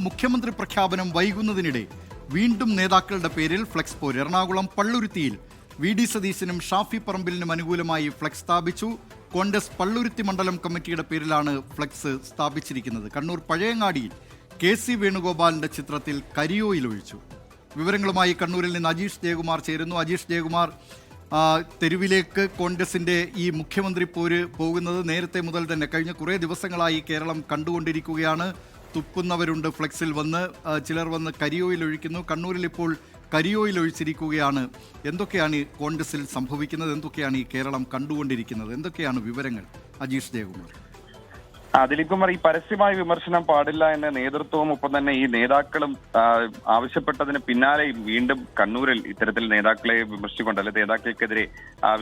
മുഖ്യമന്ത്രി പ്രഖ്യാപനം വൈകുന്നതിനിടെ വീണ്ടും നേതാക്കളുടെ പേരിൽ ഫ്ലെക്സ് പോര്. എറണാകുളം പള്ളുരുത്തിയിൽ VD സതീശനും ഷാഫി പറമ്പിലിനും അനുകൂലമായി ഫ്ലെക്സ് സ്ഥാപിച്ചു. കോൺഗ്രസ് പള്ളുരുത്തി മണ്ഡലം കമ്മിറ്റിയുടെ പേരിലാണ് ഫ്ലെക്സ് സ്ഥാപിച്ചിരിക്കുന്നത്. കണ്ണൂർ പഴയങ്ങാടിയിൽ KC വേണുഗോപാലിന്റെ ചിത്രത്തിൽ കരിയോയിൽ ഒഴിച്ചു. വിവരങ്ങളുമായി കണ്ണൂരിൽ നിന്ന് അജീഷ് ജയകുമാർ ചേരുന്നു. അജീഷ് ജയകുമാർ, തെരുവിലേക്ക് കോൺഗ്രസിന്റെ ഈ മുഖ്യമന്ത്രി പോര് പോകുന്നത് നേരത്തെ മുതൽ തന്നെ കഴിഞ്ഞ കുറേ ദിവസങ്ങളായി കേരളം കണ്ടുകൊണ്ടിരിക്കുകയാണ്. തുപ്പുന്നവരുണ്ട് ഫ്ലെക്സിൽ വന്ന്, ചിലർ വന്ന് കരിയോയിൽ ഒഴിക്കുന്നു. കണ്ണൂരിൽ ഇപ്പോൾ കരിയോയിൽ ഒഴിച്ചിരിക്കുകയാണ്. എന്തൊക്കെയാണ് ഈ കോൺഗ്രസിൽ സംഭവിക്കുന്നത്? എന്തൊക്കെയാണ് ഈ കേരളം കണ്ടുകൊണ്ടിരിക്കുന്നത്? എന്തൊക്കെയാണ് വിവരങ്ങൾ അജീഷ് ജയകുമാർ? ദിലീപ് കുമാർ, ഈ പരസ്യമായ വിമർശനം പാടില്ല എന്ന നേതൃത്വവും ഒപ്പം തന്നെ ഈ നേതാക്കളും ആവശ്യപ്പെട്ടതിന് പിന്നാലെ വീണ്ടും കണ്ണൂരിൽ ഇത്തരത്തിൽ നേതാക്കളെ വിമർശിച്ചുകൊണ്ട് അല്ലെങ്കിൽ നേതാക്കൾക്കെതിരെ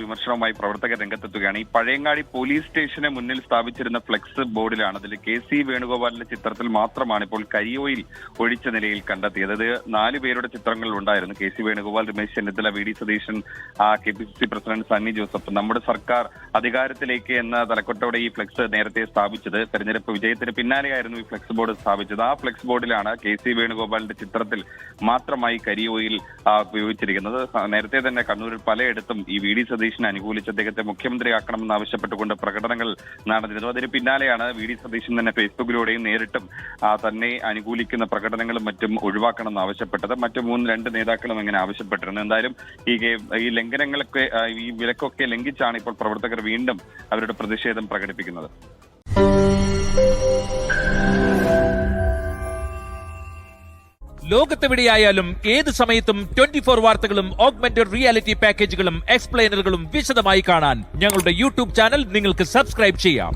വിമർശനവുമായി പ്രവർത്തകർ രംഗത്തെത്തുകയാണ്. ഈ പഴയങ്ങാടി പോലീസ് സ്റ്റേഷന് മുന്നിൽ സ്ഥാപിച്ചിരുന്ന ഫ്ലെക്സ് ബോർഡിലാണ് അതിൽ KC വേണുഗോപാലിന്റെ ചിത്രത്തിൽ മാത്രമാണ് ഇപ്പോൾ കരിയോയിൽ ഒഴിച്ച നിലയിൽ കണ്ടെത്തിയത്. അത് 4 പേരുടെ ചിത്രങ്ങൾ ഉണ്ടായിരുന്നു. KC Venugopal, Ramesh Chennithala, VD Satheesan, KPCC president Sunny Joseph. നമ്മുടെ സർക്കാർ അധികാരത്തിലേക്ക് എന്ന തലക്കെട്ടോടെ ഈ ഫ്ലെക്സ് നേരത്തെ സ്ഥാപിച്ചത്. തെരഞ്ഞെടുപ്പ് വിജയത്തിന് പിന്നാലെയായിരുന്നു ഈ ഫ്ലെക്സ് ബോർഡ് സ്ഥാപിച്ചത്. ആ ഫ്ലെക്സ് ബോർഡിലാണ് KC വേണുഗോപാലിന്റെ ചിത്രത്തിൽ മാത്രമായി കരിയോയിൽ ഉപയോഗിച്ചിരിക്കുന്നത്. നേരത്തെ തന്നെ കണ്ണൂരിൽ പലയിടത്തും ഈ VD സതീശനെ അനുകൂലിച്ച് അദ്ദേഹത്തെ മുഖ്യമന്ത്രിയാക്കണമെന്ന് ആവശ്യപ്പെട്ടുകൊണ്ട് പ്രകടനങ്ങൾ നടന്നിരുന്നു. അതിന് പിന്നാലെയാണ് VD സതീശൻ തന്നെ ഫേസ്ബുക്കിലൂടെയും നേരിട്ടും തന്നെ അനുകൂലിക്കുന്ന പ്രകടനങ്ങളും മറ്റും ഒഴിവാക്കണമെന്ന് ആവശ്യപ്പെട്ടത്. മറ്റു 2 നേതാക്കളും അങ്ങനെ ആവശ്യപ്പെട്ടിരുന്നു. എന്തായാലും ഈ ലംഘനങ്ങളൊക്കെ, ഈ വിലക്കൊക്കെ ലംഘിച്ചാണ് ഇപ്പോൾ പ്രവർത്തകർ വീണ്ടും അവരുടെ പ്രതിഷേധം പ്രകടിപ്പിക്കുന്നത്. ലോകത്തെവിടെയായാലും ഏത് സമയത്തും 24 വാർത്തകളും ഓഗ്മെന്റഡ് റിയാലിറ്റി പാക്കേജുകളും എക്സ്പ്ലെയിനറുകളും വിശദമായി കാണാൻ ഞങ്ങളുടെ YouTube ചാനൽ നിങ്ങൾക്ക് സബ്സ്ക്രൈബ് ചെയ്യാം.